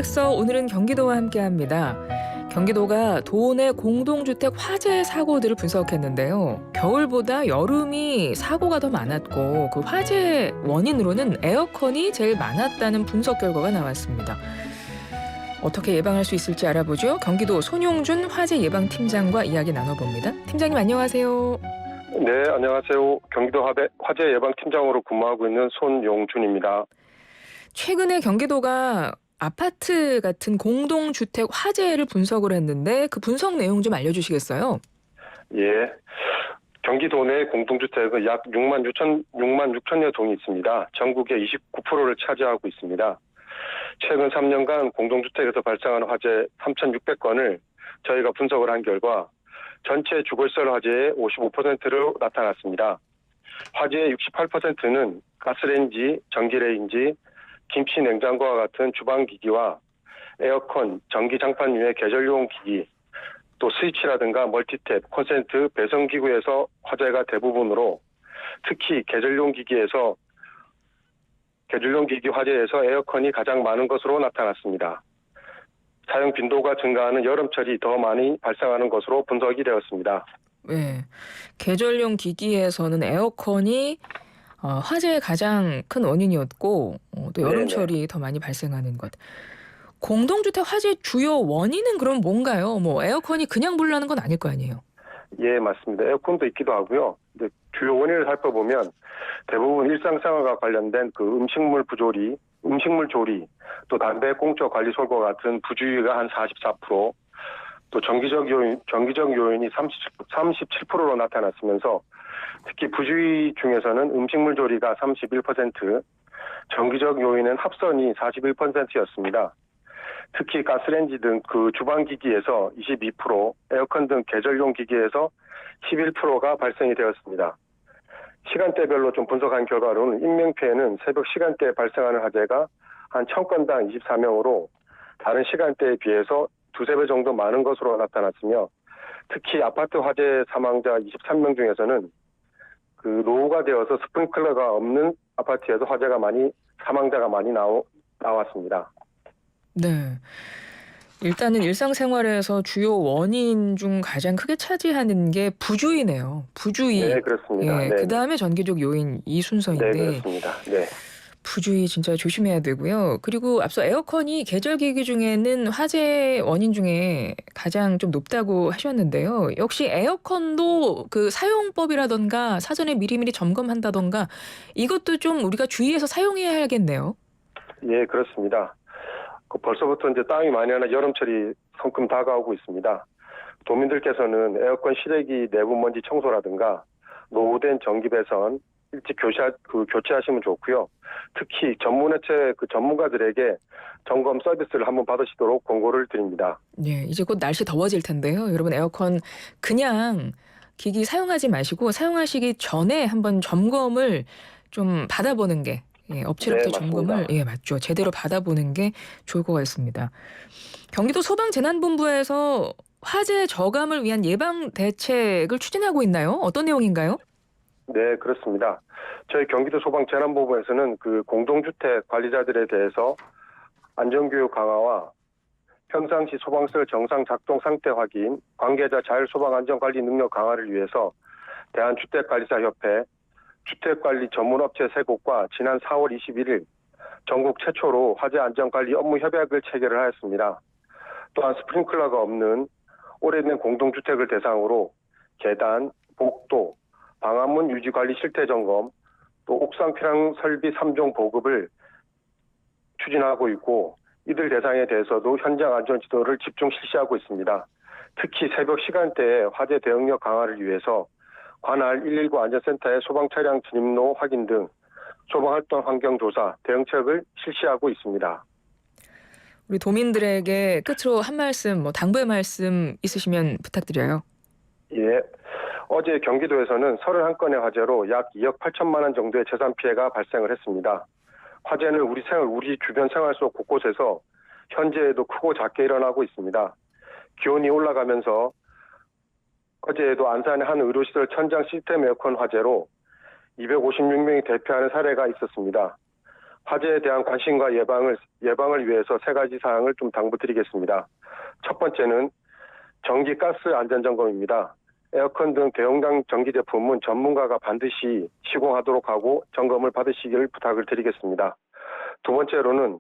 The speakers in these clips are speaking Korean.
경제일각서 오늘은 경기도와 함께합니다. 경기도가 도내 공동주택 화재 사고들을 분석했는데요. 겨울보다 여름이 사고가 더 많았고 그 화재 원인으로는 에어컨이 제일 많았다는 분석 결과가 나왔습니다. 어떻게 예방할 수 있을지 알아보죠. 경기도 손용준 화재 예방팀장과 이야기 나눠봅니다. 팀장님 안녕하세요. 네, 안녕하세요. 경기도 화재 예방팀장으로 근무하고 있는 손용준입니다. 최근에 경기도가 아파트 같은 공동주택 화재를 분석을 했는데 그 분석 내용 좀 알려주시겠어요? 예. 경기도 내 공동주택은 약 6만 6천여 동이 있습니다. 전국의 29%를 차지하고 있습니다. 최근 3년간 공동주택에서 발생한 화재 3,600건을 저희가 분석을 한 결과 전체 주거시설 화재의 55%로 나타났습니다. 화재의 68%는 가스레인지, 전기레인지, 김치 냉장고와 같은 주방기기와 에어컨, 전기장판류의 계절용 기기, 또 스위치라든가 멀티탭, 콘센트, 배선기구에서 화재가 대부분으로 특히 계절용 기기 화재에서 에어컨이 가장 많은 것으로 나타났습니다. 사용 빈도가 증가하는 여름철이 더 많이 발생하는 것으로 분석이 되었습니다. 네, 계절용 기기에서는 에어컨이 화재의 가장 큰 원인이었고 또 여름철이 더 많이 발생하는 것. 공동주택 화재 주요 원인은 그럼 뭔가요? 에어컨이 그냥 불나는 건 아닐 거 아니에요? 예, 맞습니다. 에어컨도 있기도 하고요. 근데 주요 원인을 살펴보면 대부분 일상생활과 관련된 그 음식물 조리, 또 담배 공조 관리 솔과 같은 부주의가 한 44%, 또 정기적 요인이 37%로 나타났으면서 특히 부주의 중에서는 음식물 조리가 31%, 정기적 요인은 합선이 41%였습니다. 특히 가스레인지 등 그 주방기기에서 22%, 에어컨 등 계절용 기기에서 11%가 발생이 되었습니다. 시간대별로 좀 분석한 결과로는 인명피해는 새벽 시간대에 발생하는 화재가 한 1000건당 24명으로 다른 시간대에 비해서 두세 배 정도 많은 것으로 나타났으며 특히 아파트 화재 사망자 23명 중에서는 그 노후가 되어서 스프링클러가 없는 아파트에서 사망자가 많이 나왔습니다. 네. 일단은 일상생활에서 주요 원인 중 가장 크게 차지하는 게 부주의네요. 부주의. 네, 그렇습니다. 예, 네. 그다음에 전기적 요인 이 순서인데 네, 그렇습니다. 네. 부주의 진짜 조심해야 되고요. 그리고 앞서 에어컨이 계절기기 중에는 화재 원인 중에 가장 좀 높다고 하셨는데요. 역시 에어컨도 그 사용법이라던가 사전에 미리미리 점검한다던가 이것도 좀 우리가 주의해서 사용해야 하겠네요. 예, 그렇습니다. 벌써부터 이제 땀이 많이 나는 여름철이 성큼 다가오고 있습니다. 도민들께서는 에어컨 실외기 내부 먼지 청소라든가 노후된 전기 배선 일찍 교체하시면 좋고요. 특히 전문업체 전문가들에게 점검 서비스를 한번 받으시도록 권고를 드립니다. 네, 이제 곧 날씨 더워질 텐데요. 여러분 에어컨 그냥 기기 사용하지 마시고 사용하시기 전에 한번 점검을 좀 받아보는 게 업체로부터 네, 점검을 맞습니다. 맞죠. 제대로 받아보는 게 좋을 것 같습니다. 경기도 소방재난본부에서 화재 저감을 위한 예방 대책을 추진하고 있나요? 어떤 내용인가요? 네, 그렇습니다. 저희 경기도 소방재난본부에서는 그 공동주택 관리자들에 대해서 안전교육 강화와 평상시 소방서 정상 작동 상태 확인, 관계자 자율소방안전관리 능력 강화를 위해서 대한주택관리사협회, 주택관리 전문업체 3곳과 지난 4월 21일 전국 최초로 화재 안전관리 업무 협약을 체결을 하였습니다. 또한 스프링클러가 없는 오래된 공동주택을 대상으로 계단, 복도, 방화문 유지관리 실태 점검, 또 옥상 피랑 설비 3종 보급을 추진하고 있고 이들 대상에 대해서도 현장 안전 지도를 집중 실시하고 있습니다. 특히 새벽 시간대에 화재 대응력 강화를 위해서 관할 119 안전센터의 소방 차량 진입로 확인 등 소방활동 환경 조사, 대응책을 실시하고 있습니다. 우리 도민들에게 끝으로 한 말씀, 당부의 말씀 있으시면 부탁드려요. 예. 어제 경기도에서는 31건의 화재로 약 2억 8천만 원 정도의 재산 피해가 발생을 했습니다. 화재는 우리 주변 생활 속 곳곳에서 현재에도 크고 작게 일어나고 있습니다. 기온이 올라가면서 어제에도 안산의 한 의료시설 천장 시스템 에어컨 화재로 256명이 대피하는 사례가 있었습니다. 화재에 대한 관심과 예방을 위해서 세 가지 사항을 좀 당부드리겠습니다. 첫 번째는 전기 가스 안전 점검입니다. 에어컨 등 대용량 전기 제품은 전문가가 반드시 시공하도록 하고 점검을 받으시길 부탁을 드리겠습니다. 두 번째로는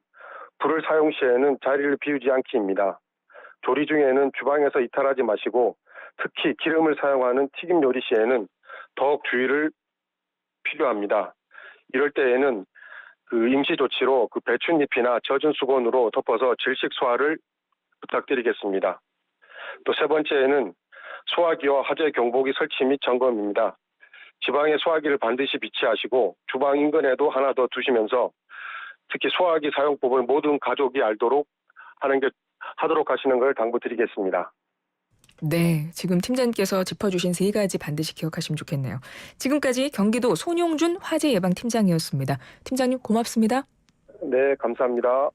불을 사용 시에는 자리를 비우지 않기입니다. 조리 중에는 주방에서 이탈하지 마시고 특히 기름을 사용하는 튀김 요리 시에는 더욱 주의를 필요합니다. 이럴 때에는 임시 조치로 배춧잎이나 젖은 수건으로 덮어서 질식 소화를 부탁드리겠습니다. 또 세 번째에는 소화기와 화재 경보기 설치 및 점검입니다. 지방에 소화기를 반드시 비치하시고 주방 인근에도 하나 더 두시면서 특히 소화기 사용법을 모든 가족이 알도록 하도록 하시는 걸 당부드리겠습니다. 네, 지금 팀장님께서 짚어주신 세 가지 반드시 기억하시면 좋겠네요. 지금까지 경기도 손용준 화재예방팀장이었습니다. 팀장님 고맙습니다. 네, 감사합니다.